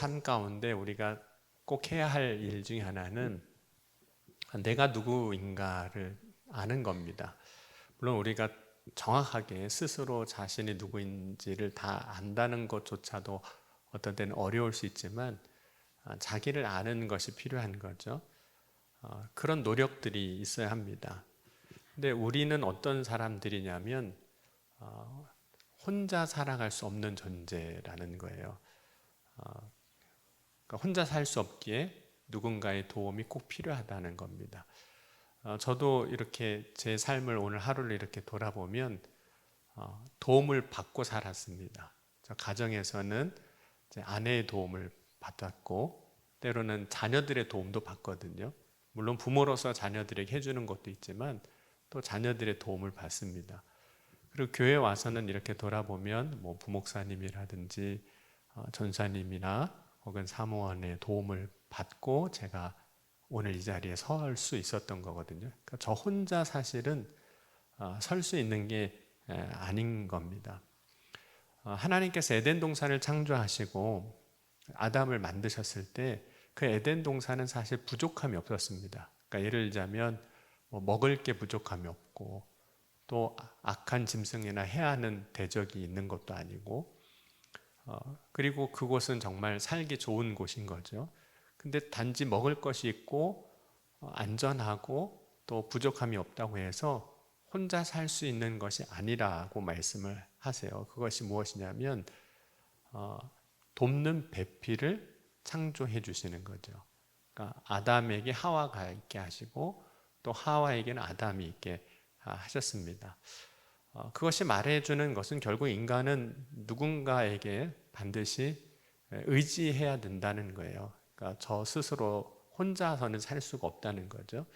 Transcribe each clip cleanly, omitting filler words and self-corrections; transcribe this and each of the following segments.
삶 가운데 우리가 꼭 해야 할 일 중에 하나는 내가 누구인가를 아는 겁니다. 물론 우리가 정확하게 스스로 자신이 누구인지를 다 안다는 것조차도 어떤 때는 어려울 수 있지만 자기를 아는 것이 필요한 거죠. 그런 노력들이 있어야 합니다. 근데 우리는 어떤 사람들이냐면 혼자 살아갈 수 없는 존재라는 거예요. 그러니까 혼자 살 수 없기에 누군가의 도움이 꼭 필요하다는 겁니다. 저도 이렇게 제 삶을 오늘 하루를 이렇게 돌아보면 도움을 받고 살았습니다. 저 가정에서는 제 아내의 도움을 받았고 때로는 자녀들의 도움도 받거든요. 물론 부모로서 자녀들에게 해주는 것도 있지만 또 자녀들의 도움을 받습니다. 그리고 교회 와서는 이렇게 돌아보면 뭐 부목사님이라든지 전사님이나 혹은 사모원의 도움을 받고 제가 오늘 이 자리에 설 수 있었던 거거든요. 그러니까 저 혼자 사실은 설 수 있는 게 아닌 겁니다. 하나님께서 에덴 동산을 창조하시고 아담을 만드셨을 때 그 에덴 동산은 사실 부족함이 없었습니다. 그러니까 예를 들자면 뭐 먹을 게 부족함이 없고 또 악한 짐승이나 해하는 대적이 있는 것도 아니고 그리고 그곳은 정말 살기 좋은 곳인 거죠. 근데 단지 먹을 것이 있고 안전하고 또 부족함이 없다고 해서 혼자 살 수 있는 것이 아니라고 말씀을 하세요. 그것이 무엇이냐면 돕는 배필을 창조해 주시는 거죠. 그러니까 아담에게 하와가 있게 하시고 또 하와에게는 아담이 있게 하셨습니다. 그것이 말해주는 것은 결국 인간은 누군가에게 반드시 의지해야 된다는 거예요. 그러니까 저 스스로 혼자서는 살 수가 없다는 거죠.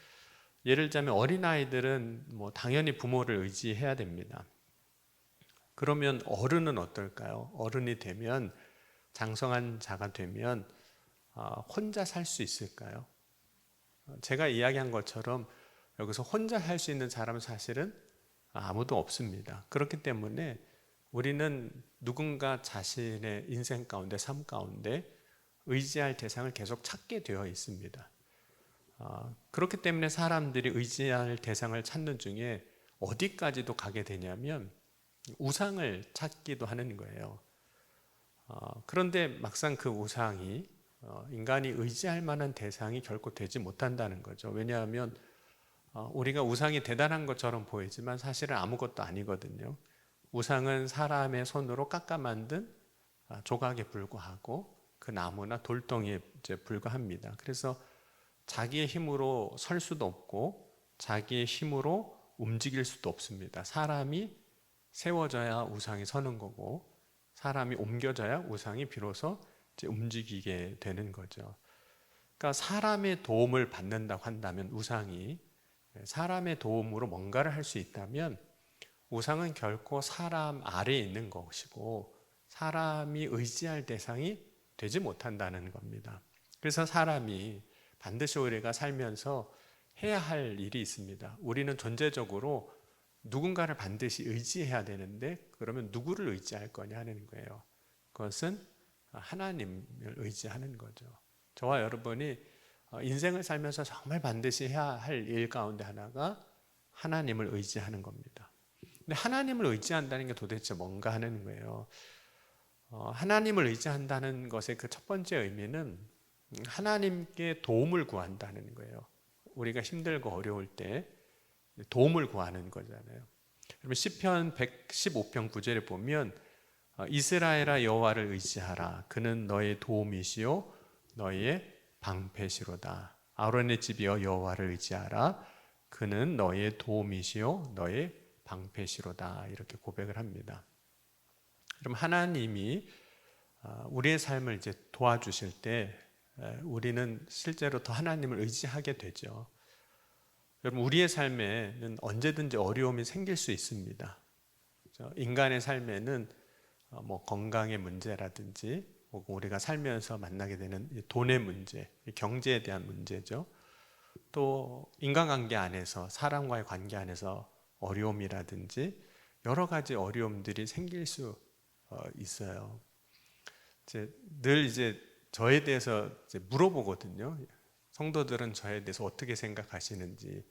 예를 들자면 어린아이들은 뭐 당연히 부모를 의지해야 됩니다. 그러면 어른은 어떨까요? 어른이 되면 장성한 자가 되면 혼자 살 수 있을까요? 제가 이야기한 것처럼 여기서 혼자 살 수 있는 사람은 사실은 아무도 없습니다. 그렇기 때문에 우리는 누군가 자신의 인생 가운데, 삶 가운데 의지할 대상을 계속 찾게 되어 있습니다. 그렇기 때문에 사람들이 의지할 대상을 찾는 중에 어디까지도 가게 되냐면 우상을 찾기도 하는 거예요. 그런데 막상 그 우상이 인간이 의지할 만한 대상이 결코 되지 못한다는 거죠. 왜냐하면 우리가 우상이 대단한 것처럼 보이지만 사실은 아무것도 아니거든요. 우상은 사람의 손으로 깎아 만든 조각에 불과하고 그 나무나 돌덩이에 불과합니다. 그래서 자기의 힘으로 설 수도 없고 자기의 힘으로 움직일 수도 없습니다. 사람이 세워져야 우상이 서는 거고 사람이 옮겨져야 우상이 비로소 움직이게 되는 거죠. 그러니까 사람의 도움을 받는다고 한다면 우상이 사람의 도움으로 뭔가를 할 수 있다면 우상은 결코 사람 아래에 있는 것이고 사람이 의지할 대상이 되지 못한다는 겁니다. 그래서 사람이 반드시 우리가 살면서 해야 할 일이 있습니다. 우리는 존재적으로 누군가를 반드시 의지해야 되는데 그러면 누구를 의지할 거냐 하는 거예요. 그것은 하나님을 의지하는 거죠. 저와 여러분이 인생을 살면서 정말 반드시 해야 할 일 가운데 하나가 하나님을 의지하는 겁니다. 근데 하나님을 의지한다는 게 도대체 뭔가 하는 거예요. 하나님을 의지한다는 것의 그 첫 번째 의미는 하나님께 도움을 구한다는 거예요. 우리가 힘들고 어려울 때 도움을 구하는 거잖아요. 여러분 시편 115편 9절에 보면 이스라엘아 여호와를 의지하라. 그는 너의 도움이시요 너의 방패시로다. 아론의 집이여 여호와를 의지하라. 그는 너의 도움이시요 너의 방패시로다. 이렇게 고백을 합니다. 그럼 하나님이 우리의 삶을 이제 도와주실 때 우리는 실제로 더 하나님을 의지하게 되죠. 여러분 우리의 삶에는 언제든지 어려움이 생길 수 있습니다. 인간의 삶에는 뭐 건강의 문제라든지 혹은 우리가 살면서 만나게 되는 돈의 문제, 경제에 대한 문제죠. 또 인간관계 안에서 사람과의 관계 안에서 어려움이라든지 여러 가지 어려움들이 생길 수 있어요. 늘 저에 대해서 이제 물어보거든요. 성도들은 저에 대해서 어떻게 생각하시는지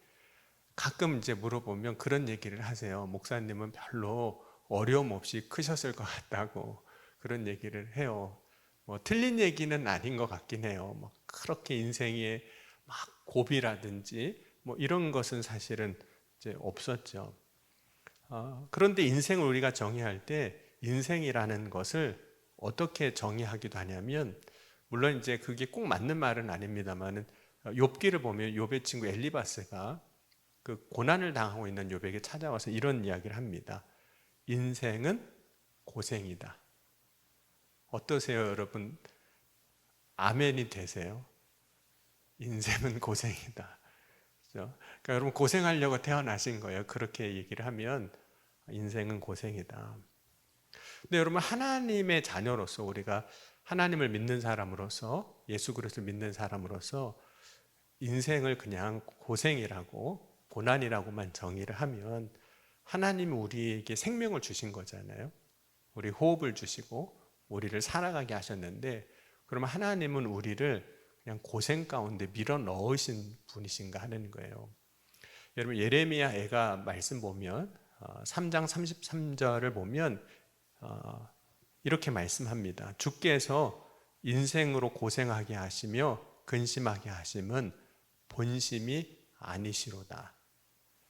가끔 이제 물어보면 그런 얘기를 하세요. 목사님은 별로 어려움 없이 크셨을 것 같다고 그런 얘기를 해요. 뭐 틀린 얘기는 아닌 것 같긴 해요. 뭐 그렇게 인생에 막 고비라든지 뭐 이런 것은 사실은 이제 없었죠. 그런데 인생을 우리가 정의할 때 인생이라는 것을 어떻게 정의하기도 하냐면, 물론 이제 그게 꼭 맞는 말은 아닙니다만은 욥기를 보면 욥의 친구 엘리바스가 그 고난을 당하고 있는 욥에게 찾아와서 이런 이야기를 합니다. 인생은 고생이다. 어떠세요, 여러분? 아멘이 되세요? 인생은 고생이다. 그렇죠? 그러니까 여러분 고생하려고 태어나신 거예요. 그렇게 얘기를 하면 인생은 고생이다. 근데 여러분 하나님의 자녀로서 우리가 하나님을 믿는 사람으로서 예수 그리스도를 믿는 사람으로서 인생을 그냥 고생이라고 고난이라고만 정의를 하면 하나님이 우리에게 생명을 주신 거잖아요. 우리 호흡을 주시고 우리를 살아가게 하셨는데 그러면 하나님은 우리를 그냥 고생 가운데 밀어 넣으신 분이신가 하는 거예요. 여러분 예레미야 애가 말씀 보면 3장 33절을 보면 이렇게 말씀합니다. 주께서 인생으로 고생하게 하시며 근심하게 하심은 본심이 아니시로다.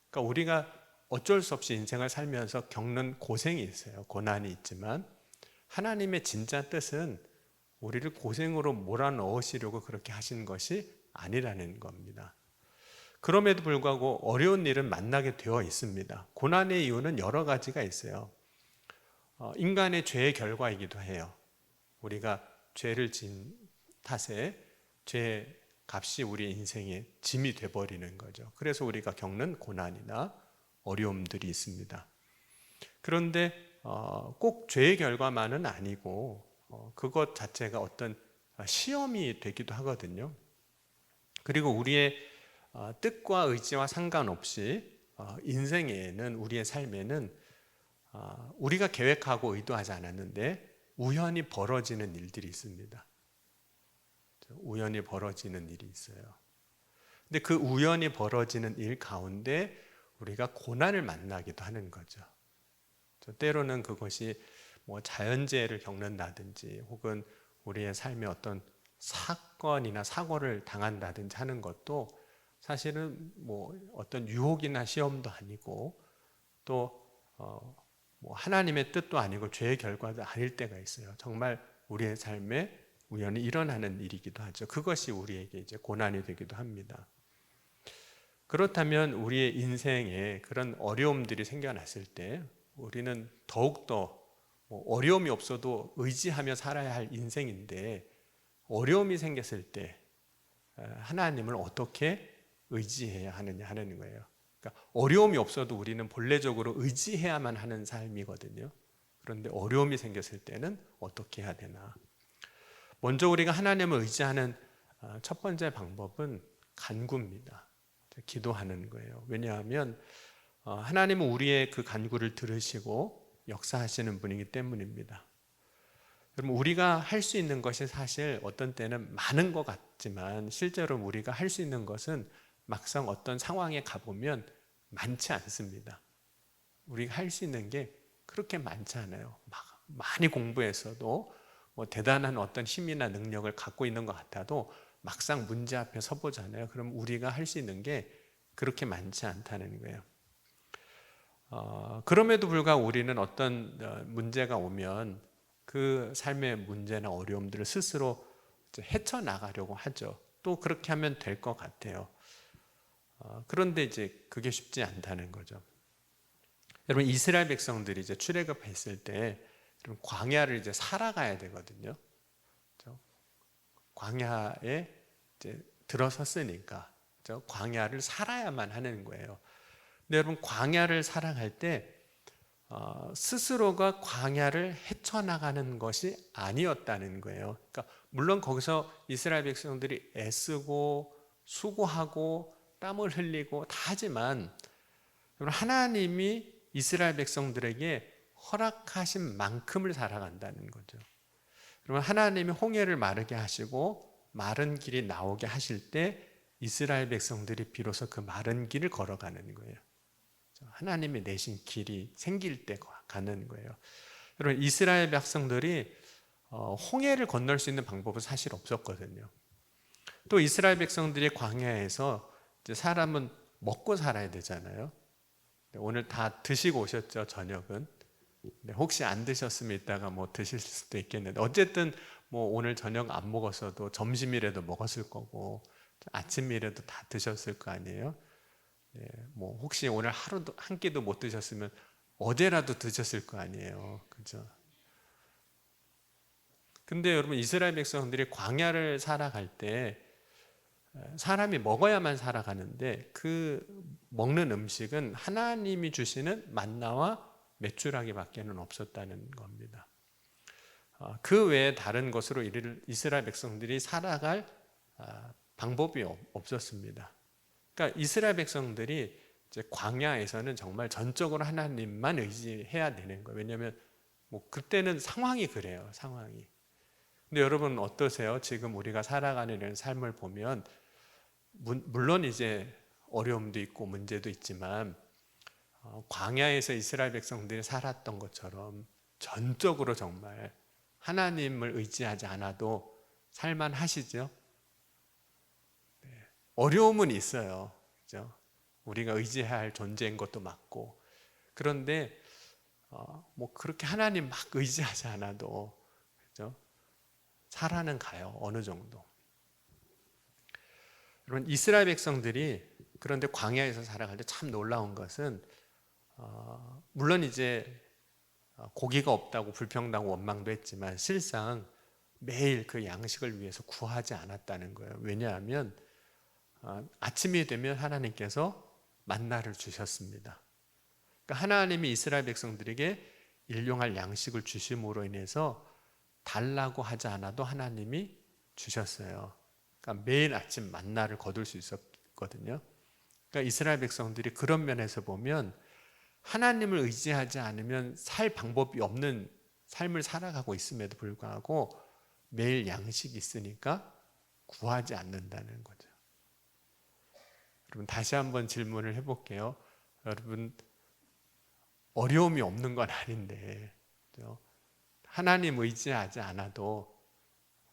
그러니까 우리가 어쩔 수 없이 인생을 살면서 겪는 고생이 있어요. 고난이 있지만 하나님의 진짜 뜻은 우리를 고생으로 몰아넣으시려고 그렇게 하신 것이 아니라는 겁니다. 그럼에도 불구하고 어려운 일은 만나게 되어 있습니다. 고난의 이유는 여러 가지가 있어요. 인간의 죄의 결과이기도 해요. 우리가 죄를 진 탓에 죄의 값이 우리 인생의 짐이 돼버리는 거죠. 그래서 우리가 겪는 고난이나 어려움들이 있습니다. 그런데 꼭 죄의 결과만은 아니고 그것 자체가 어떤 시험이 되기도 하거든요. 그리고 우리의 뜻과 의지와 상관없이 인생에는 우리의 삶에는 우리가 계획하고 의도하지 않았는데 우연히 벌어지는 일들이 있습니다. 우연히 벌어지는 일이 있어요. 근데 그 우연히 벌어지는 일 가운데 우리가 고난을 만나기도 하는 거죠. 때로는 그것이 뭐 자연재해를 겪는다든지 혹은 우리의 삶에 어떤 사건이나 사고를 당한다든지 하는 것도 사실은 뭐 어떤 유혹이나 시험도 아니고 또 뭐 하나님의 뜻도 아니고 죄의 결과도 아닐 때가 있어요. 정말 우리의 삶에 우연히 일어나는 일이기도 하죠. 그것이 우리에게 이제 고난이 되기도 합니다. 그렇다면 우리의 인생에 그런 어려움들이 생겨났을 때 우리는 더욱더 어려움이 없어도 의지하며 살아야 할 인생인데 어려움이 생겼을 때 하나님을 어떻게 의지해야 하느냐 하는 거예요. 그러니까 어려움이 없어도 우리는 본래적으로 의지해야만 하는 삶이거든요. 그런데 어려움이 생겼을 때는 어떻게 해야 되나? 먼저 우리가 하나님을 의지하는 첫 번째 방법은 간구입니다. 기도하는 거예요. 왜냐하면 하나님은 우리의 그 간구를 들으시고 역사하시는 분이기 때문입니다. 여러분 우리가 할 수 있는 것이 사실 어떤 때는 많은 것 같지만 실제로 우리가 할 수 있는 것은 막상 어떤 상황에 가보면 많지 않습니다. 우리가 할 수 있는 게 그렇게 많지 않아요. 많이 공부해서도 뭐 대단한 어떤 힘이나 능력을 갖고 있는 것 같아도 막상 문제 앞에 서보잖아요. 그럼 우리가 할 수 있는 게 그렇게 많지 않다는 거예요. 그럼에도 불구하고 우리는 어떤 문제가 오면 그 삶의 문제나 어려움들을 스스로 헤쳐나가려고 하죠. 또 그렇게 하면 될 것 같아요. 그런데 이제 그게 쉽지 않다는 거죠. 여러분 이스라엘 백성들이 이제 출애굽했을 때 광야를 이제 살아가야 되거든요. 광야에 이제 들어섰으니까 광야를 살아야만 하는 거예요. 근데 여러분 광야를 살아갈 때 스스로가 광야를 헤쳐나가는 것이 아니었다는 거예요. 그러니까 물론 거기서 이스라엘 백성들이 애쓰고 수고하고 땀을 흘리고 다 하지만 하나님이 이스라엘 백성들에게 허락하신 만큼을 살아간다는 거죠. 그러면 하나님이 홍해를 마르게 하시고 마른 길이 나오게 하실 때 이스라엘 백성들이 비로소 그 마른 길을 걸어가는 거예요. 하나님이 내신 길이 생길 때 가는 거예요. 여러분, 이스라엘 백성들이 홍해를 건널 수 있는 방법은 사실 없었거든요. 또 이스라엘 백성들이 광야에서 이제 사람은 먹고 살아야 되잖아요. 오늘 다 드시고 오셨죠, 저녁은. 혹시 안 드셨으면 이따가 뭐 드실 수도 있겠는데, 어쨌든 뭐 오늘 저녁 안 먹었어도 점심이라도 먹었을 거고 아침이라도 다 드셨을 거 아니에요. 네, 뭐 혹시 오늘 하루도 한 끼도 못 드셨으면 어제라도 드셨을 거 아니에요, 그죠? 근데 여러분, 이스라엘 백성들이 광야를 살아갈 때 사람이 먹어야만 살아가는데 그 먹는 음식은 하나님이 주시는 만나와 메추라기밖에는 없었다는 겁니다. 그 외에 다른 것으로 이스라엘 백성들이 살아갈 방법이 없었습니다. 그러니까 이스라엘 백성들이 이제 광야에서는 정말 전적으로 하나님만 의지해야 되는 거예요. 왜냐하면 뭐 그때는 상황이 그래요, 상황이. 근데 여러분 어떠세요? 지금 우리가 살아가는 이런 삶을 보면 물론 이제 어려움도 있고 문제도 있지만 광야에서 이스라엘 백성들이 살았던 것처럼 전적으로 정말 하나님을 의지하지 않아도 살만하시죠? 네. 어려움은 있어요, 그죠? 우리가 의지해야 할 존재인 것도 맞고, 그런데 뭐 그렇게 하나님 막 의지하지 않아도, 그죠? 살아는 가요, 어느 정도. 여러분, 이스라엘 백성들이 그런데 광야에서 살아갈 때 참 놀라운 것은 물론 이제 고기가 없다고 불평당하고 원망도 했지만 실상 매일 그 양식을 위해서 구하지 않았다는 거예요. 왜냐하면 아침이 되면 하나님께서 만나를 주셨습니다. 그러니까 하나님이 이스라엘 백성들에게 일용할 양식을 주심으로 인해서 달라고 하지 않아도 하나님이 주셨어요. 그러니까 매일 아침 만나를 거둘 수 있었거든요. 그러니까 이스라엘 백성들이 그런 면에서 보면 하나님을 의지하지 않으면 살 방법이 없는 삶을 살아가고 있음에도 불구하고 매일 양식이 있으니까 구하지 않는다는 거죠. 여러분, 다시 한번 질문을 해볼게요. 여러분, 어려움이 없는 건 아닌데 하나님 의지하지 않아도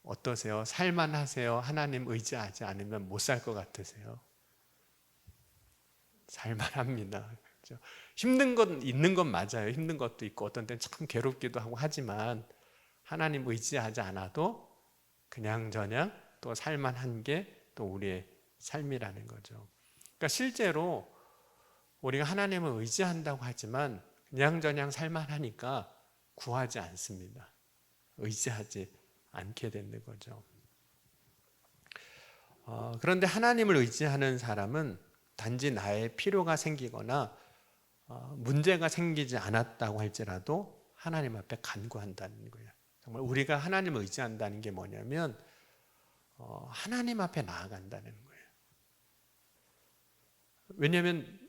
어떠세요? 살만하세요? 하나님 의지하지 않으면 못 살 것 같으세요? 살만합니다. 그렇죠? 힘든 건 있는 건 맞아요. 힘든 것도 있고 어떤 때는 참 괴롭기도 하고 하지만 하나님 의지하지 않아도 그냥저냥 또 살만한 게 또 우리의 삶이라는 거죠. 그러니까 실제로 우리가 하나님을 의지한다고 하지만 그냥저냥 살만하니까 구하지 않습니다. 의지하지 않게 되는 거죠. 그런데 하나님을 의지하는 사람은 단지 나의 필요가 생기거나 문제가 생기지 않았다고 할지라도 하나님 앞에 간구한다는 거예요. 정말 우리가 하나님을 의지한다는 게 뭐냐면 하나님 앞에 나아간다는 거예요. 왜냐하면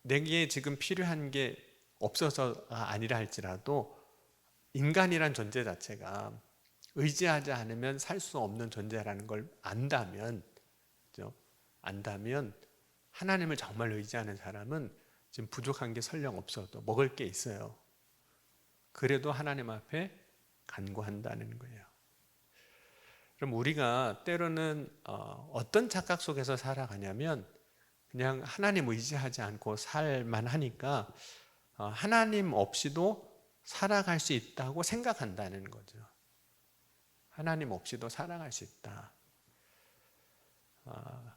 내게 지금 필요한 게 없어서가 아니라 할지라도 인간이란 존재 자체가 의지하지 않으면 살 수 없는 존재라는 걸 안다면, 그죠? 안다면 하나님을 정말 의지하는 사람은 지금 부족한 게 설령 없어도 먹을 게 있어요. 그래도 하나님 앞에 간구한다는 거예요. 그럼 우리가 때로는 어떤 착각 속에서 살아가냐면 그냥 하나님 의지하지 않고 살만 하니까 하나님 없이도 살아갈 수 있다고 생각한다는 거죠. 하나님 없이도 살아갈 수 있다.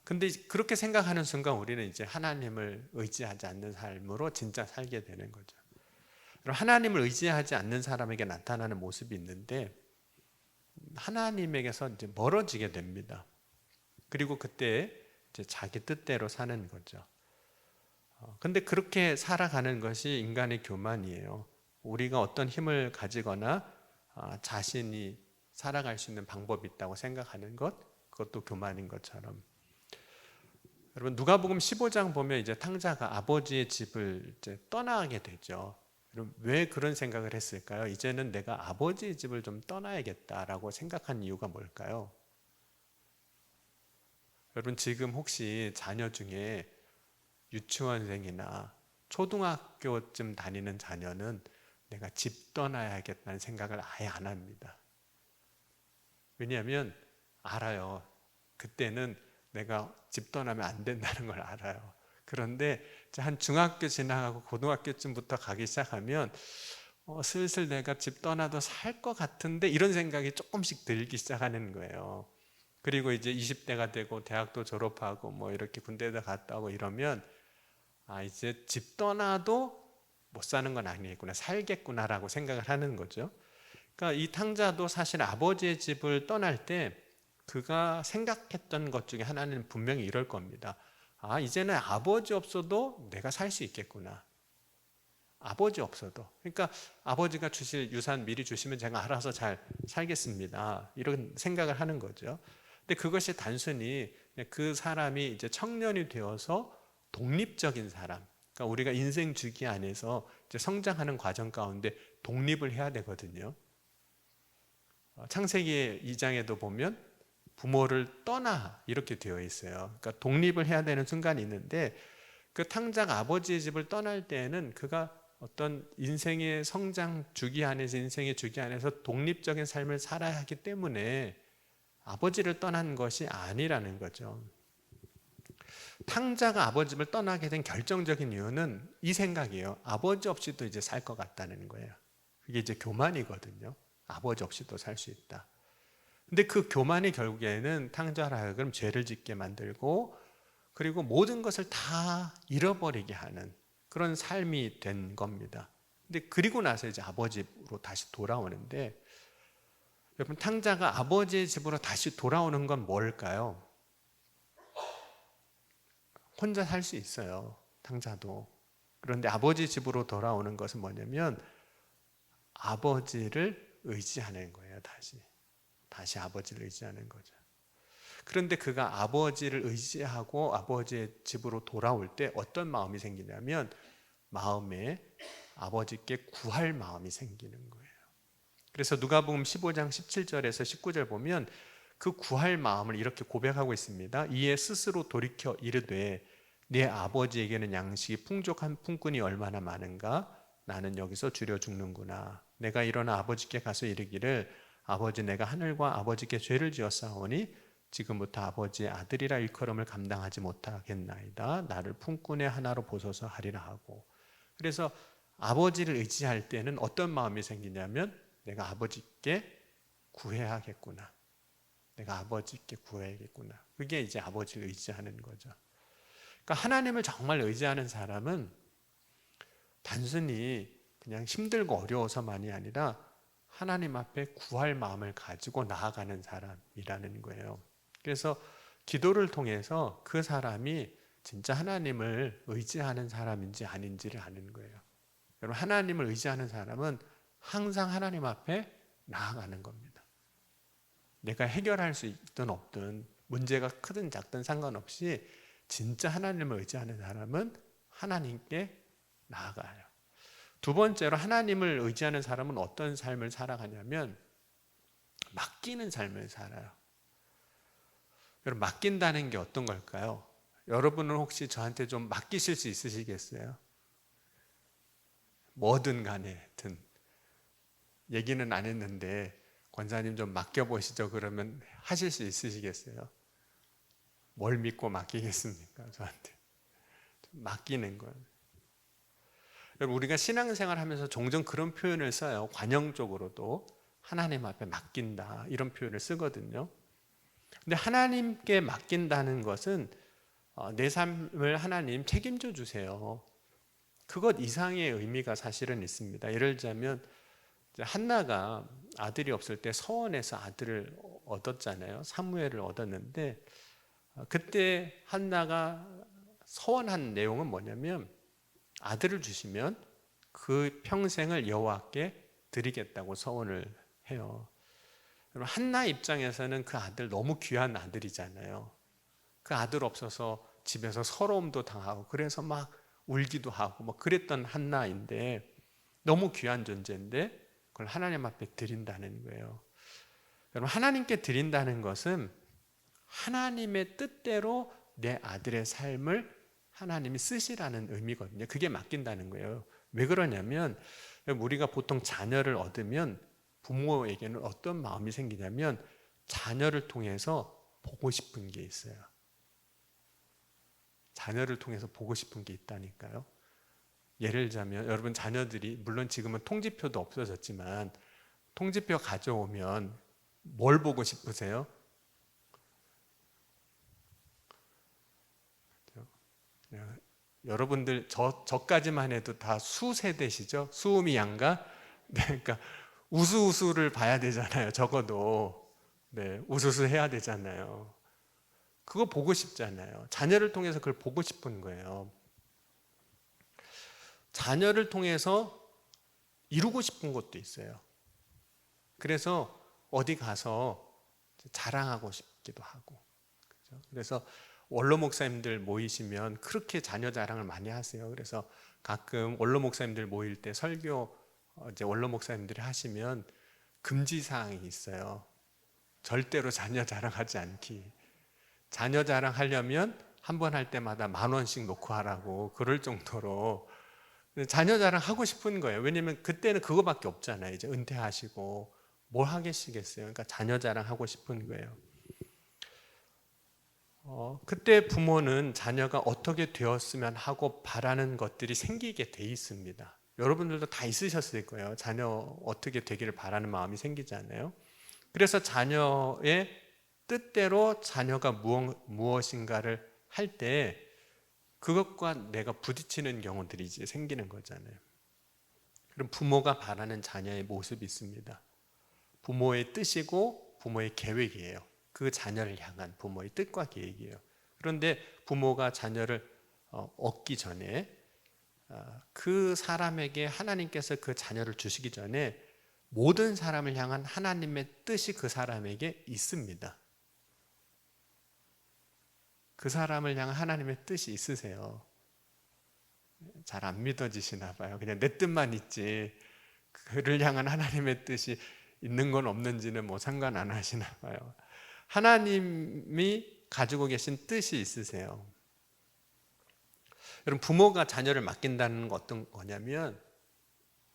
근데 그렇게 생각하는 순간 우리는 이제 하나님을 의지하지 않는 삶으로 진짜 살게 되는 거죠. 하나님을 의지하지 않는 사람에게 나타나는 모습이 있는데 하나님에게서 이제 멀어지게 됩니다. 그리고 그때 이제 자기 뜻대로 사는 거죠. 근데 그렇게 살아가는 것이 인간의 교만이에요. 우리가 어떤 힘을 가지거나 자신이 살아갈 수 있는 방법이 있다고 생각하는 것, 그것도 교만인 것처럼. 여러분, 누가복음 15장 보면 이제 탕자가 아버지의 집을 이제 떠나게 되죠. 여러분, 왜 그런 생각을 했을까요? 이제는 내가 아버지의 집을 좀 떠나야겠다라고 생각한 이유가 뭘까요? 여러분, 지금 혹시 자녀 중에 유치원생이나 초등학교쯤 다니는 자녀는 내가 집 떠나야겠다는 생각을 아예 안 합니다. 왜냐하면 알아요. 그때는 내가 집 떠나면 안 된다는 걸 알아요. 그런데 한 중학교 지나가고 고등학교쯤부터 가기 시작하면 슬슬 내가 집 떠나도 살 것 같은데 이런 생각이 조금씩 들기 시작하는 거예요. 그리고 이제 20대가 되고 대학도 졸업하고 뭐 이렇게 군대도 갔다 오고 이러면 이제 집 떠나도 못 사는 건 아니겠구나, 살겠구나라고 생각을 하는 거죠. 그러니까 이 탕자도 사실 아버지의 집을 떠날 때 그가 생각했던 것 중에 하나는 분명히 이럴 겁니다. 이제는 아버지 없어도 내가 살 수 있겠구나. 아버지 없어도. 그러니까 아버지가 주실 유산 미리 주시면 제가 알아서 잘 살겠습니다. 이런 생각을 하는 거죠. 근데 그것이 단순히 그 사람이 이제 청년이 되어서 독립적인 사람, 그러니까 우리가 인생 주기 안에서 이제 성장하는 과정 가운데 독립을 해야 되거든요. 창세기 2장에도 보면 부모를 떠나 이렇게 되어 있어요. 그러니까 독립을 해야 되는 순간이 있는데 그 탕자가 아버지의 집을 떠날 때에는 그가 어떤 인생의 성장 주기 안에서, 인생의 주기 안에서 독립적인 삶을 살아야 하기 때문에 아버지를 떠난 것이 아니라는 거죠. 탕자가 아버지 집을 떠나게 된 결정적인 이유는 이 생각이에요. 아버지 없이도 이제 살 것 같다는 거예요. 그게 이제 교만이거든요. 아버지 없이도 살 수 있다. 근데 그 교만이 결국에는 탕자를 하여금 죄를 짓게 만들고 그리고 모든 것을 다 잃어버리게 하는 그런 삶이 된 겁니다. 근데 그리고 나서 이제 아버지 집으로 다시 돌아오는데, 여러분, 탕자가 아버지의 집으로 다시 돌아오는 건 뭘까요? 혼자 살 수 있어요, 탕자도. 그런데 아버지 집으로 돌아오는 것은 뭐냐면 아버지를 의지하는 거예요. 다시 아버지를 의지하는 거죠. 그런데 그가 아버지를 의지하고 아버지의 집으로 돌아올 때 어떤 마음이 생기냐면 마음에 아버지께 구할 마음이 생기는 거예요. 그래서 누가복음 15장 17절에서 19절 보면 그 구할 마음을 이렇게 고백하고 있습니다. 이에 스스로 돌이켜 이르되 내 아버지에게는 양식이 풍족한 품꾼이 얼마나 많은가? 나는 여기서 줄여 죽는구나. 내가 일어나 아버지께 가서 이르기를 아버지, 내가 하늘과 아버지께 죄를 지었사오니 지금부터 아버지의 아들이라 일컬음을 감당하지 못하겠나이다. 나를 품꾼의 하나로 보소서 하리라 하고. 그래서 아버지를 의지할 때는 어떤 마음이 생기냐면 내가 아버지께 구해야겠구나. 내가 아버지께 구해야겠구나. 그게 이제 아버지를 의지하는 거죠. 그러니까 하나님을 정말 의지하는 사람은 단순히 그냥 힘들고 어려워서만이 아니라 하나님 앞에 구할 마음을 가지고 나아가는 사람이라는 거예요. 그래서 기도를 통해서 그 사람이 진짜 하나님을 의지하는 사람인지 아닌지를 아는 거예요. 여러분, 하나님을 의지하는 사람은 항상 하나님 앞에 나아가는 겁니다. 내가 해결할 수 있든 없든, 문제가 크든 작든 상관없이 진짜 하나님을 의지하는 사람은 하나님께 나아가요. 두 번째로 하나님을 의지하는 사람은 어떤 삶을 살아가냐면 맡기는 삶을 살아요. 여러분, 맡긴다는 게 어떤 걸까요? 여러분은 혹시 저한테 좀 맡기실 수 있으시겠어요? 뭐든 간에 하여튼 얘기는 안 했는데 권사님 좀 맡겨보시죠. 그러면 하실 수 있으시겠어요? 뭘 믿고 맡기겠습니까? 저한테 맡기는 거예요. 여러분, 우리가 신앙생활 하면서 종종 그런 표현을 써요. 관용적으로도 하나님 앞에 맡긴다 이런 표현을 쓰거든요. 근데 하나님께 맡긴다는 것은 내 삶을 하나님 책임져 주세요. 그것 이상의 의미가 사실은 있습니다. 예를 들자면 한나가 아들이 없을 때 서원에서 아들을 얻었잖아요. 사무엘을 얻었는데 그때 한나가 서원한 내용은 뭐냐면 아들을 주시면 그 평생을 여호와께 드리겠다고 서원을 해요. 한나 입장에서는 그 아들 너무 귀한 아들이잖아요. 그 아들 없어서 집에서 서러움도 당하고 그래서 막 울기도 하고 뭐 그랬던 한나인데 너무 귀한 존재인데 그걸 하나님 앞에 드린다는 거예요. 여러분, 하나님께 드린다는 것은 하나님의 뜻대로 내 아들의 삶을 하나님이 쓰시라는 의미거든요. 그게 맡긴다는 거예요. 왜 그러냐면 우리가 보통 자녀를 얻으면 부모에게는 어떤 마음이 생기냐면 자녀를 통해서 보고 싶은 게 있어요. 자녀를 통해서 보고 싶은 게 있다니까요. 예를 들자면 여러분, 자녀들이 물론 지금은 통지표도 없어졌지만 통지표 가져오면 뭘 보고 싶으세요? 여러분들 저까지만 해도 다 수세대시죠? 수음이 양가? 네, 그러니까 우수우수를 봐야 되잖아요. 적어도 네, 우수수 해야 되잖아요. 그거 보고 싶잖아요. 자녀를 통해서 그걸 보고 싶은 거예요. 자녀를 통해서 이루고 싶은 것도 있어요. 그래서 어디 가서 자랑하고 싶기도 하고. 그래서 원로 목사님들 모이시면 그렇게 자녀 자랑을 많이 하세요. 그래서 가끔 원로 목사님들 모일 때 설교 이제 원로 목사님들이 하시면 금지 사항이 있어요. 절대로 자녀 자랑하지 않기. 자녀 자랑하려면 한 번 할 때마다 10,000원씩 놓고 하라고 그럴 정도로 자녀 자랑하고 싶은 거예요. 왜냐면 그때는 그거밖에 없잖아요. 이제 은퇴하시고 뭘 하겠시겠어요. 그러니까 자녀 자랑하고 싶은 거예요. 그때 부모는 자녀가 어떻게 되었으면 하고 바라는 것들이 생기게 돼 있습니다. 여러분들도 다 있으셨을 거예요. 자녀 어떻게 되기를 바라는 마음이 생기잖아요. 그래서 자녀의 뜻대로 자녀가 무엇인가를 할 때 그것과 내가 부딪히는 경우들이 이제 생기는 거잖아요. 그럼 부모가 바라는 자녀의 모습이 있습니다. 부모의 뜻이고 부모의 계획이에요. 그 자녀를 향한 부모의 뜻과 계획이에요. 그런데 부모가 자녀를 얻기 전에 그 사람에게 하나님께서 그 자녀를 주시기 전에 모든 사람을 향한 하나님의 뜻이 그 사람에게 있습니다. 그 사람을 향한 하나님의 뜻이 있으세요. 잘 안 믿어지시나 봐요. 그냥 내 뜻만 있지 그를 향한 하나님의 뜻이 있는 건 없는지는 뭐 상관 안 하시나 봐요. 하나님이 가지고 계신 뜻이 있으세요. 여러분, 부모가 자녀를 맡긴다는 건 어떤 거냐면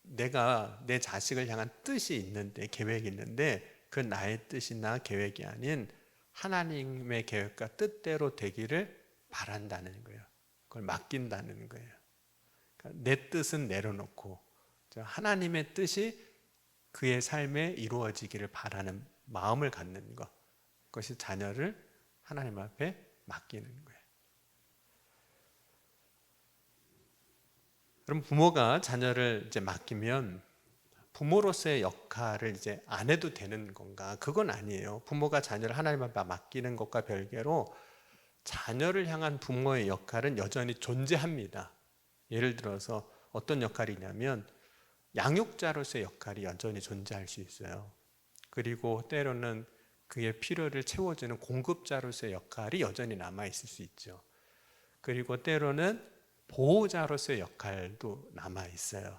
내가 내 자식을 향한 뜻이 있는데, 계획이 있는데 그 나의 뜻이나 계획이 아닌 하나님의 계획과 뜻대로 되기를 바란다는 거예요. 그걸 맡긴다는 거예요. 그러니까 내 뜻은 내려놓고 하나님의 뜻이 그의 삶에 이루어지기를 바라는 마음을 갖는 것, 그것이 자녀를 하나님 앞에 맡기는 거예요. 그럼 부모가 자녀를 이제 맡기면 부모로서의 역할을 이제 안 해도 되는 건가? 그건 아니에요. 부모가 자녀를 하나님 앞에 맡기는 것과 별개로 자녀를 향한 부모의 역할은 여전히 존재합니다. 예를 들어서 어떤 역할이냐면 양육자로서의 역할이 여전히 존재할 수 있어요. 그리고 때로는 그의 필요를 채워주는 공급자로서의 역할이 여전히 남아있을 수 있죠. 그리고 때로는 보호자로서의 역할도 남아있어요.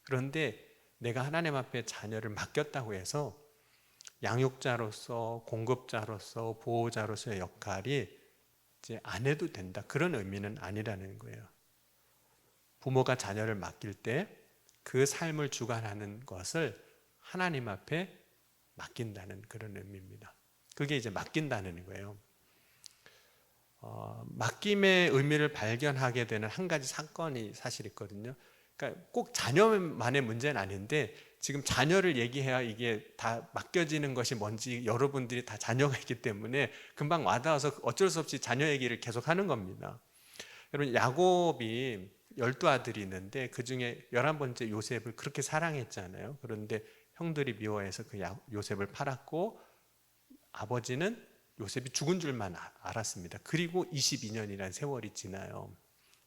그런데 내가 하나님 앞에 자녀를 맡겼다고 해서 양육자로서, 공급자로서, 보호자로서의 역할이 이제 안 해도 된다, 그런 의미는 아니라는 거예요. 부모가 자녀를 맡길 때 그 삶을 주관하는 것을 하나님 앞에 맡긴다는 그런 의미입니다. 그게 이제 맡긴다는 거예요. 맡김의 의미를 발견하게 되는 한 가지 사건이 사실 있거든요. 그러니까 꼭 자녀만의 문제는 아닌데 지금 자녀를 얘기해야 이게 다 맡겨지는 것이 뭔지 여러분들이 다 자녀가 있기 때문에 금방 와닿아서 어쩔 수 없이 자녀 얘기를 계속 하는 겁니다. 여러분, 야곱이 12아들이 있는데 그 중에 11번째 요셉을 그렇게 사랑했잖아요. 그런데 형들이 미워해서 그 요셉을 팔았고 아버지는 요셉이 죽은 줄만 알았습니다. 그리고 22년이라는 세월이 지나요.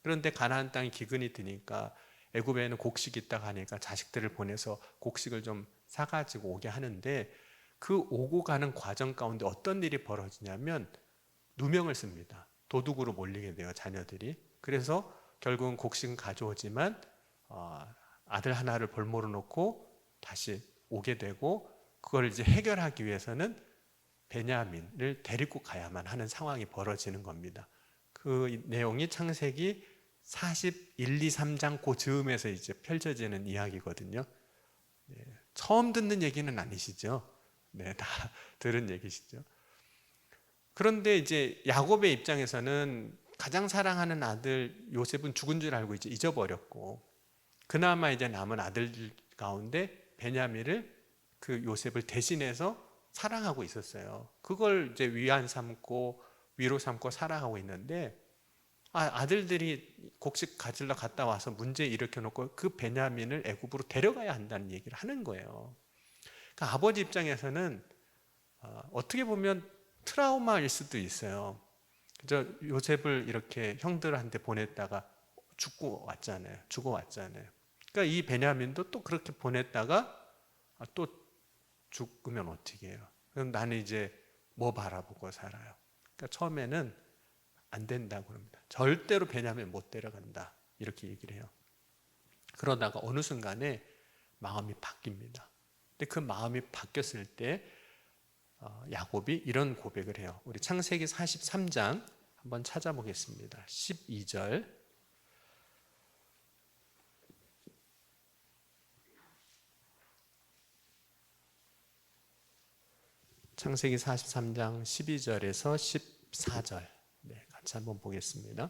그런데 가나안 땅에 기근이 드니까 애굽에는 곡식이 있다고 하니까 자식들을 보내서 곡식을 좀 사가지고 오게 하는데 그 오고 가는 과정 가운데 어떤 일이 벌어지냐면 누명을 씁니다. 도둑으로 몰리게 돼요, 자녀들이. 그래서 결국은 곡식은 가져오지만 아들 하나를 볼모로 놓고 다시 오게 되고, 그걸 이제 해결하기 위해서는 베냐민을 데리고 가야만 하는 상황이 벌어지는 겁니다. 그 내용이 창세기 41, 2, 3장 그 즈음에서 이제 펼쳐지는 이야기거든요. 네, 처음 듣는 얘기는 아니시죠? 네, 다 들은 얘기시죠. 그런데 이제 야곱의 입장에서는 가장 사랑하는 아들 요셉은 죽은 줄 알고 이제 잊어버렸고, 그나마 이제 남은 아들 가운데 베냐민을, 그 요셉을 대신해서 사랑하고 있었어요. 그걸 이제 위안 삼고 위로 삼고 사랑하고 있는데, 아들들이 곡식 가지러 갔다 와서 문제 일으켜 놓고 그 베냐민을 애굽으로 데려가야 한다는 얘기를 하는 거예요. 그러니까 아버지 입장에서는 어떻게 보면 트라우마일 수도 있어요. 그저 요셉을 이렇게 형들한테 보냈다가 죽고 왔잖아요. 그러니까 이 베냐민도 또 그렇게 보냈다가 또 죽으면 어떻게 해요? 그럼 나는 이제 뭐 바라보고 살아요? 그러니까 처음에는 안 된다고 합니다. 절대로 베냐민 못 데려간다, 이렇게 얘기를 해요. 그러다가 어느 순간에 마음이 바뀝니다. 근데 그 마음이 바뀌었을 때 야곱이 이런 고백을 해요. 우리 창세기 43장 한번 찾아보겠습니다. 12절. 창세기 43장 12절에서 14절. 네, 같이 한번 보겠습니다.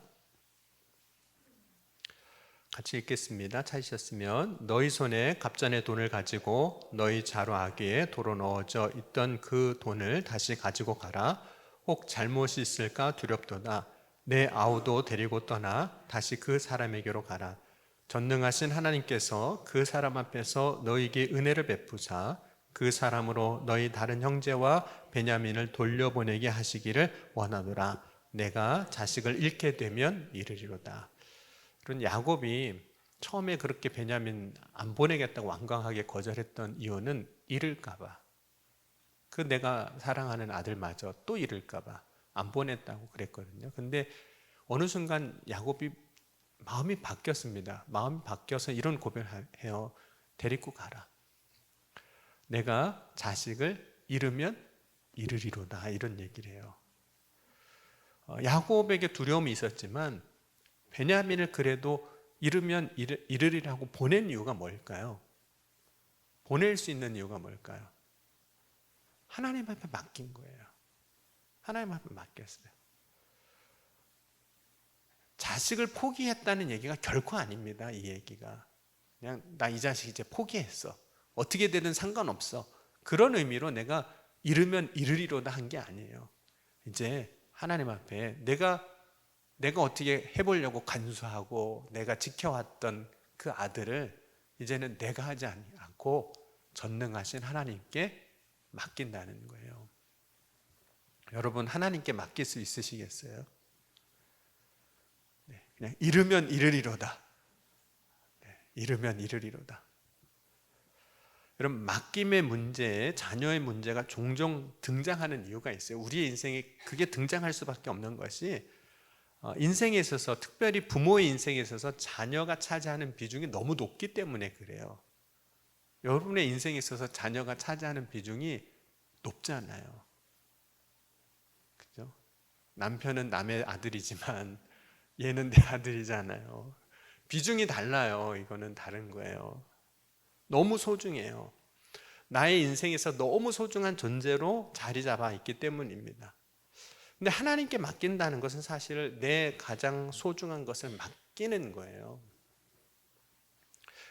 같이 읽겠습니다. 찾으셨으면, 너희 손에 갑잔의 돈을 가지고 너희 자루 아귀에 도로 넣어져 있던 그 돈을 다시 가지고 가라. 혹 잘못이 있을까 두렵도다. 내 아우도 데리고 떠나 다시 그 사람에게로 가라. 전능하신 하나님께서 그 사람 앞에서 너희에게 은혜를 베푸사 그 사람으로 너희 다른 형제와 베냐민을 돌려보내게 하시기를 원하노라. 내가 자식을 잃게 되면 이르리로다. 그런 야곱이 처음에 그렇게 베냐민 안 보내겠다고 완강하게 거절했던 이유는 잃을까봐, 그 내가 사랑하는 아들마저 또 잃을까봐 안 보냈다고 그랬거든요. 근데 어느 순간 야곱이 마음이 바뀌었습니다. 마음이 바뀌어서 이런 고백을 해요. 데리고 가라. 내가 자식을 잃으면 잃으리로다, 이런 얘기를 해요. 야곱에게 두려움이 있었지만 베냐민을 그래도 잃으면 잃으리라고 보낸 이유가 뭘까요? 보낼 수 있는 이유가 뭘까요? 하나님 앞에 맡긴 거예요. 하나님 앞에 맡겼어요. 자식을 포기했다는 얘기가 결코 아닙니다. 이 얘기가 그냥 나 이 자식 이제 포기했어, 어떻게 되든 상관없어, 그런 의미로 내가 잃으면 잃으리로다 한 게 아니에요. 이제 하나님 앞에 내가 어떻게 해보려고 간수하고 내가 지켜왔던 그 아들을 이제는 내가 하지 않고 전능하신 하나님께 맡긴다는 거예요. 여러분, 하나님께 맡길 수 있으시겠어요? 네, 그냥 잃으면 잃으리로다. 네, 잃으면 잃으리로다. 여러분, 맡김의 문제, 자녀의 문제가 종종 등장하는 이유가 있어요. 우리의 인생에 그게 등장할 수밖에 없는 것이, 인생에 있어서, 특별히 부모의 인생에 있어서 자녀가 차지하는 비중이 너무 높기 때문에 그래요. 여러분의 인생에 있어서 자녀가 차지하는 비중이 높잖아요. 그죠? 남편은 남의 아들이지만 얘는 내 아들이잖아요. 비중이 달라요. 이거는 다른 거예요. 너무 소중해요. 나의 인생에서 너무 소중한 존재로 자리 잡아 있기 때문입니다. 근데 하나님께 맡긴다는 것은 사실 내 가장 소중한 것을 맡기는 거예요.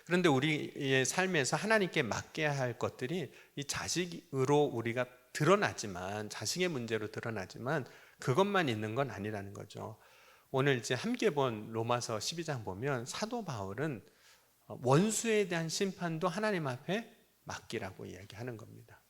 그런데 우리의 삶에서 하나님께 맡겨야 할 것들이 이 자식으로 우리가 드러나지만, 자식의 문제로 드러나지만 그것만 있는 건 아니라는 거죠. 오늘 이제 함께 본 로마서 12장 보면 사도 바울은 원수에 대한 심판도 하나님 앞에 맡기라고 이야기하는 겁니다.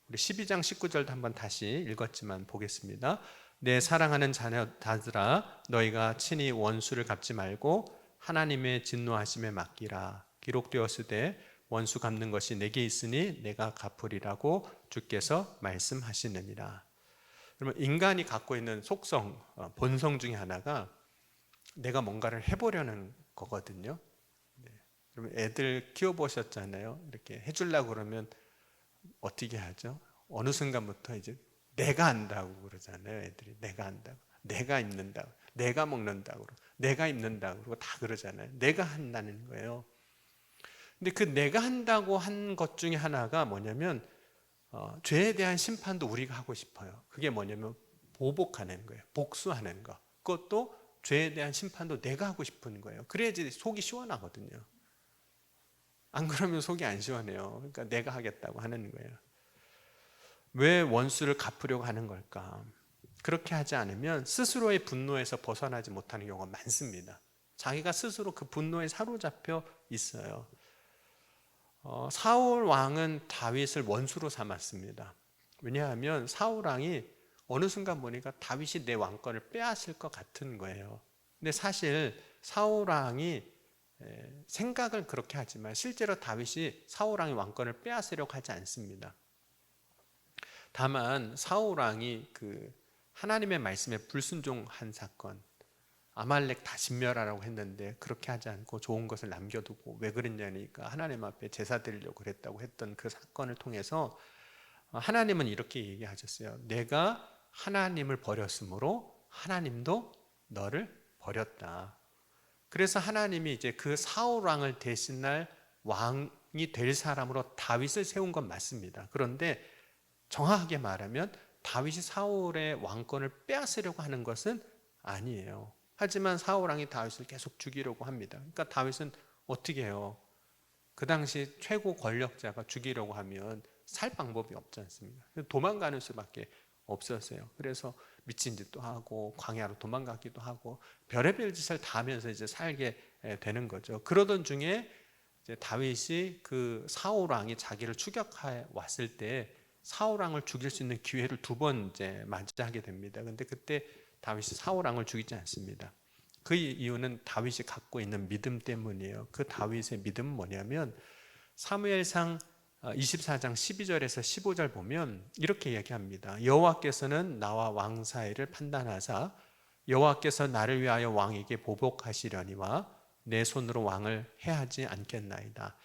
우리 12장 19절도 한번 다시 읽었지만 보겠습니다. 내 사랑하는 자녀들아, 너희가 친히 원수를 갚지 말고 하나님의 진노하심에 맡기라. 기록되었으되 원수 갚는 것이 내게 있으니 내가 갚으리라고 주께서 말씀하시느니라. 그러면 인간이 갖고 있는 속성, 본성 중에 하나가 내가 뭔가를 해보려는 거거든요. 여러분 애들 키워보셨잖아요. 이렇게 해주려고 그러면 어떻게 하죠? 어느 순간부터 이제 내가 한다고 그러잖아요. 애들이 내가 한다고, 내가 입는다고, 내가 먹는다고, 내가 입는다고 그러고 다 그러잖아요. 내가 한다는 거예요. 근데 그 내가 한다고 한 것 중에 하나가 뭐냐면 죄에 대한 심판도 우리가 하고 싶어요. 그게 뭐냐면 보복하는 거예요. 복수하는 거. 그것도 죄에 대한 심판도 내가 하고 싶은 거예요. 그래야지 속이 시원하거든요. 안 그러면 속이 안 시원해요. 그러니까 내가 하겠다고 하는 거예요. 왜 원수를 갚으려고 하는 걸까? 그렇게 하지 않으면 스스로의 분노에서 벗어나지 못하는 경우가 많습니다. 자기가 스스로 그 분노에 사로잡혀 있어요. 사울 왕은 다윗을 원수로 삼았습니다. 왜냐하면 사울 왕이 어느 순간 보니까 다윗이 내 왕권을 빼앗을 것 같은 거예요. 근데 사실 사울 왕이 생각을 그렇게 하지만 실제로 다윗이 사울 왕의 왕권을 빼앗으려고 하지 않습니다. 다만 사울 왕이 그 하나님의 말씀에 불순종한 사건, 아말렉 다 진멸하라고 했는데 그렇게 하지 않고 좋은 것을 남겨두고 왜 그랬냐니까 하나님 앞에 제사 드리려고 그랬다고 했던 그 사건을 통해서 하나님은 이렇게 얘기하셨어요. 내가 하나님을 버렸으므로 하나님도 너를 버렸다. 그래서 하나님이 이제 그 사울 왕을 대신할 왕이 될 사람으로 다윗을 세운 건 맞습니다. 그런데 정확하게 말하면 다윗이 사울의 왕권을 빼앗으려고 하는 것은 아니에요. 하지만 사울 왕이 다윗을 계속 죽이려고 합니다. 그러니까 다윗은 어떻게 해요? 그 당시 최고 권력자가 죽이려고 하면 살 방법이 없지 않습니까? 도망가는 수밖에 없었어요. 그래서 미친 짓도 하고 광야로 도망가기도 하고 별의별 짓을 다 하면서 이제 살게 되는 거죠. 그러던 중에 이제 다윗이 그 사울 왕이 자기를 추격해 왔을 때 사울 왕을 죽일 수 있는 기회를 두 번 이제 맞이하게 됩니다. 근데 그때 다윗이 사울 왕을 죽이지 않습니다. 그 이유는 다윗이 갖고 있는 믿음 때문이에요. 그 다윗의 믿음은 뭐냐면 사무엘상 24장 12절에서 15절 보면 이렇게 얘기합니다. 여호와께서는 나와 왕 사이를 판단하사 여호와께서 나를 위하여 왕에게 보복하시려니와 내 손으로 왕을 해하지 않겠나이다.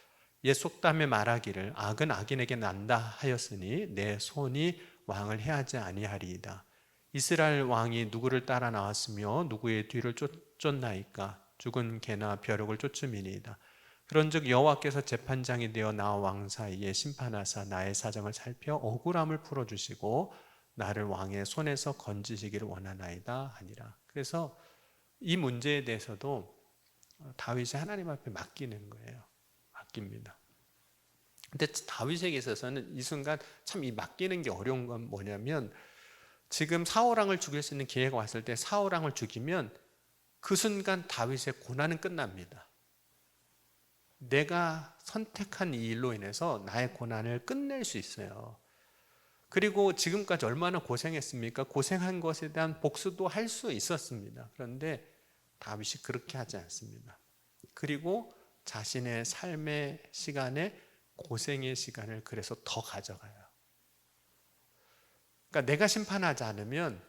옛 속담에 말하기를 악은 악인에게 난다 하였으니 내 손이 왕을 해하지 아니하리이다. 이스라엘 왕이 누구를 따라 나왔으며 누구의 뒤를 쫓나이까? 죽은 개나 벼룩을 쫓음이니이다. 그런즉 여호와께서 재판장이 되어 나와 왕 사이에 심판하사 나의 사정을 살펴 억울함을 풀어주시고 나를 왕의 손에서 건지시기를 원하나이다 하니라. 그래서 이 문제에 대해서도 다윗이 하나님 앞에 맡기는 거예요. 맡깁니다. 근데 다윗에게 있어서는 이 순간 참 이 맡기는 게 어려운 건 뭐냐면 지금 사울 왕을 죽일 수 있는 기회가 왔을 때 사울 왕을 죽이면 그 순간 다윗의 고난은 끝납니다. 내가 선택한 이 일로 인해서 나의 고난을 끝낼 수 있어요. 그리고 지금까지 얼마나 고생했습니까? 고생한 것에 대한 복수도 할 수 있었습니다. 그런데 다윗이 그렇게 하지 않습니다. 그리고 자신의 삶의 시간에 고생의 시간을 그래서 더 가져가요. 그러니까 내가 심판하지 않으면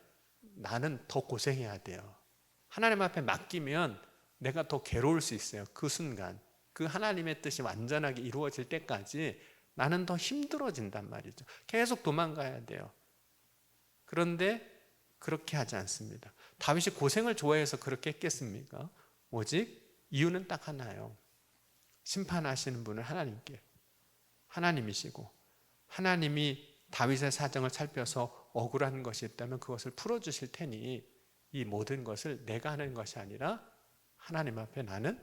나는 더 고생해야 돼요. 하나님 앞에 맡기면 내가 더 괴로울 수 있어요. 그 순간 그 하나님의 뜻이 완전하게 이루어질 때까지 나는 더 힘들어진단 말이죠. 계속 도망가야 돼요. 그런데 그렇게 하지 않습니다. 다윗이 고생을 좋아해서 그렇게 했겠습니까? 오직 이유는 딱 하나예요. 심판하시는 분은 하나님이시고 하나님이 다윗의 사정을 살펴서 억울한 것이 있다면 그것을 풀어주실 테니 이 모든 것을 내가 하는 것이 아니라 하나님 앞에 나는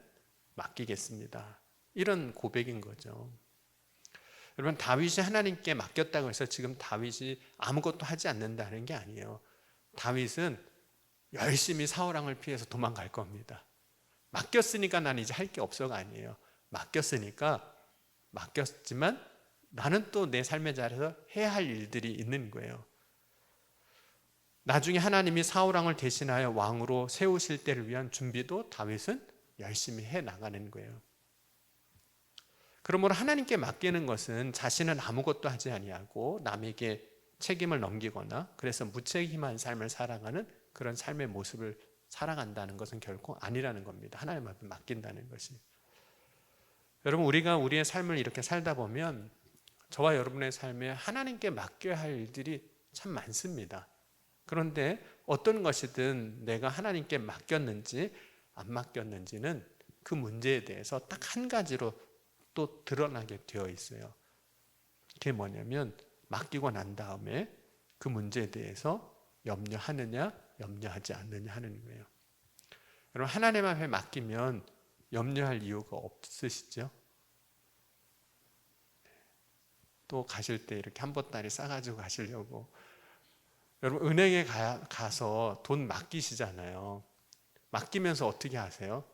맡기겠습니다. 이런 고백인 거죠. 여러분 다윗이 하나님께 맡겼다고 해서 지금 다윗이 아무것도 하지 않는다는 게 아니에요. 다윗은 열심히 사울 왕을 피해서 도망갈 겁니다. 맡겼으니까 나는 이제 할 게 없어가 아니에요. 맡겼지만 나는 또 내 삶의 자리에서 해야 할 일들이 있는 거예요. 나중에 하나님이 사울 왕을 대신하여 왕으로 세우실 때를 위한 준비도 다윗은 열심히 해 나가는 거예요. 그러므로 하나님께 맡기는 것은 자신은 아무것도 하지 아니하고 남에게 책임을 넘기거나 그래서 무책임한 삶을 살아가는 그런 삶의 모습을 살아간다는 것은 결코 아니라는 겁니다. 하나님 앞에 맡긴다는 것이. 여러분, 우리가 우리의 삶을 이렇게 살다 보면 저와 여러분의 삶에 하나님께 맡겨야 할 일들이 참 많습니다. 그런데 어떤 것이든 내가 하나님께 맡겼는지 안 맡겼는지는 그 문제에 대해서 딱 한 가지로 또 드러나게 되어 있어요. 그게 뭐냐면 맡기고 난 다음에 그 문제에 대해서 염려하느냐 염려하지 않느냐 하는 거예요. 여러분, 하나님 앞에 맡기면 염려할 이유가 없으시죠? 또 가실 때 이렇게 한 보따리 싸가지고 가시려고, 여러분 은행에 가서 돈 맡기시잖아요. 맡기면서 어떻게 하세요?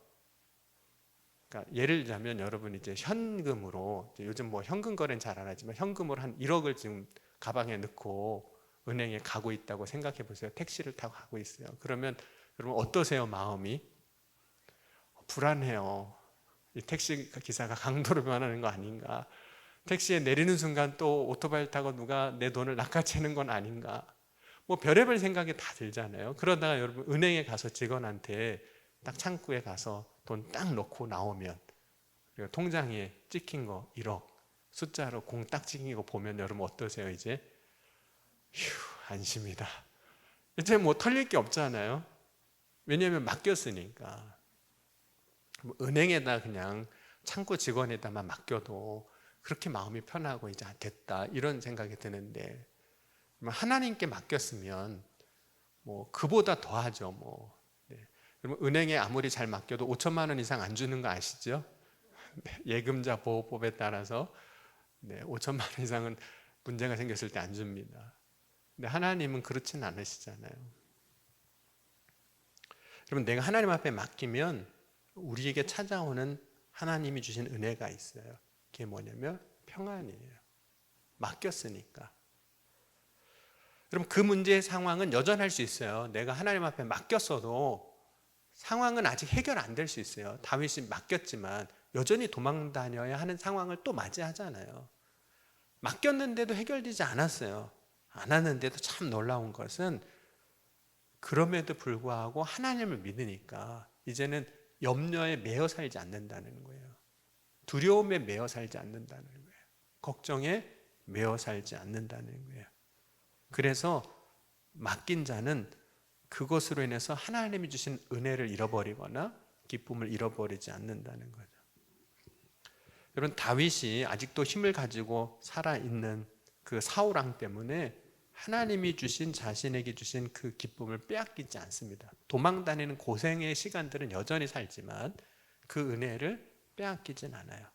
그러니까 예를 들자면 여러분 이제 현금으로, 요즘 뭐 현금 거래는 잘 안 하지만 현금으로 한 1억을 지금 가방에 넣고 은행에 가고 있다고 생각해 보세요. 택시를 타고 가고 있어요. 그러면 여러분 어떠세요? 마음이 불안해요. 이 택시 기사가 강도를 변하는 거 아닌가? 택시에 내리는 순간 또 오토바이를 타고 누가 내 돈을 낚아채는 건 아닌가? 뭐 별의별 생각이 다 들잖아요. 그러다가 여러분 은행에 가서 직원한테 딱 창구에 가서 돈 딱 넣고 나오면, 그리고 통장에 찍힌 거 1억 숫자로 공 딱 찍힌 거 보면 여러분 어떠세요? 이제 휴, 안심이다. 이제 뭐 털릴 게 없잖아요. 왜냐하면 맡겼으니까. 뭐 은행에다 그냥 창구 직원에다만 맡겨도 그렇게 마음이 편하고 이제 됐다 이런 생각이 드는데, 하나님께 맡겼으면 뭐 그보다 더하죠. 뭐 여러분 은행에 아무리 잘 맡겨도 5천만 원 이상 안 주는 거 아시죠? 예금자 보호법에 따라서 5천만 원 이상은 문제가 생겼을 때 안 줍니다. 근데 하나님은 그렇진 않으시잖아요. 여러분, 내가 하나님 앞에 맡기면 우리에게 찾아오는 하나님이 주신 은혜가 있어요. 그게 뭐냐면 평안이에요. 맡겼으니까. 여러분, 그 문제의 상황은 여전할 수 있어요. 내가 하나님 앞에 맡겼어도 상황은 아직 해결 안 될 수 있어요. 다윗이 맡겼지만 여전히 도망 다녀야 하는 상황을 또 맞이하잖아요. 맡겼는데도 해결되지 않았어요. 않았는데도 참 놀라운 것은 그럼에도 불구하고 하나님을 믿으니까 이제는 염려에 매여 살지 않는다는 거예요. 두려움에 매여 살지 않는다는 거예요. 걱정에 매여 살지 않는다는 거예요. 그래서 맡긴 자는 그것으로 인해서 하나님이 주신 은혜를 잃어버리거나 기쁨을 잃어버리지 않는다는 거죠. 여러분, 다윗이 아직도 힘을 가지고 살아있는 그 사울 왕 때문에 하나님이 주신, 자신에게 주신 그 기쁨을 빼앗기지 않습니다. 도망 다니는 고생의 시간들은 여전히 살지만 그 은혜를 빼앗기진 않아요.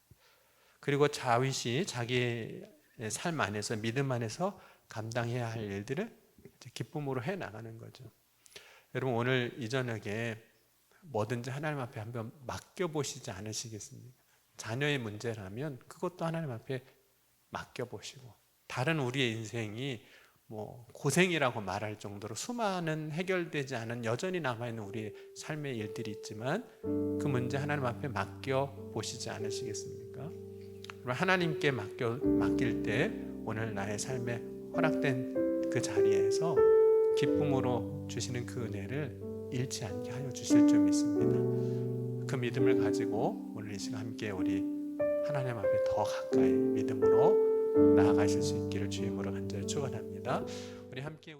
그리고 다윗이 자기의 삶 안에서, 믿음 안에서 감당해야 할 일들을 기쁨으로 해 나가는 거죠. 여러분, 오늘 이 저녁에 뭐든지 하나님 앞에 한번 맡겨보시지 않으시겠습니까? 자녀의 문제라면 그것도 하나님 앞에 맡겨보시고, 다른 우리의 인생이 뭐 고생이라고 말할 정도로 수많은 해결되지 않은 여전히 남아있는 우리의 삶의 일들이 있지만 그 문제 하나님 앞에 맡겨보시지 않으시겠습니까? 하나님께 맡길 때 오늘 나의 삶에 허락된 그 자리에서 기쁨으로 주시는 그 은혜를 잃지 않게 하여 주실 줄 믿습니다. 그 믿음을 가지고 오늘 이 시간 함께 우리 하나님 앞에 더 가까이 믿음으로 나아가실 수 있기를 주의 이름으로 간절히 축원합니다. 우리 함께